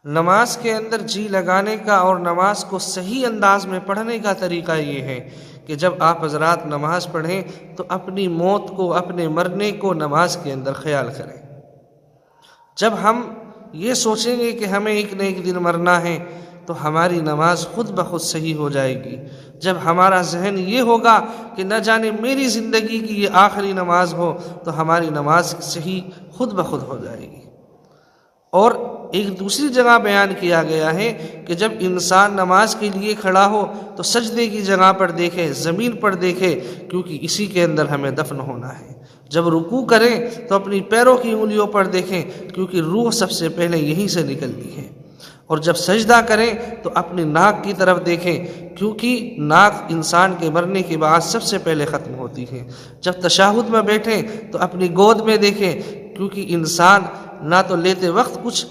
नमाज के अंदर जी लगाने का और नमाज को सही अंदाज में पढ़ने का तरीका ये है कि जब आप हजरात नमाज पढ़ें तो अपनी मौत को, अपने मरने को नमाज के अंदर ख्याल करें। जब हम ये सोचेंगे कि हमें एक न एक दिन मरना है तो हमारी नमाज खुद ब खुद सही हो जाएगी। जब हमारा जहन ये होगा कि न जाने मेरी ज़िंदगी की ये आखिरी नमाज हो तो हमारी नमाज सही खुद ब खुद हो जाएगी। और एक दूसरी जगह बयान किया गया है कि जब इंसान नमाज के लिए खड़ा हो तो सजदे की जगह पर देखे, ज़मीन पर देखे, क्योंकि इसी के अंदर हमें दफन होना है। जब रुकू करें तो अपनी पैरों की उंगलियों पर देखें, क्योंकि रूह सबसे पहले यहीं से निकलती है। और जब सजदा करें तो अपनी नाक की तरफ देखें, क्योंकि नाक इंसान के मरने के बाद सबसे पहले ख़त्म होती है। जब तशाहुद में बैठें तो अपनी गोद में देखें, क्योंकि इंसान ना तो लेते वक्त कुछ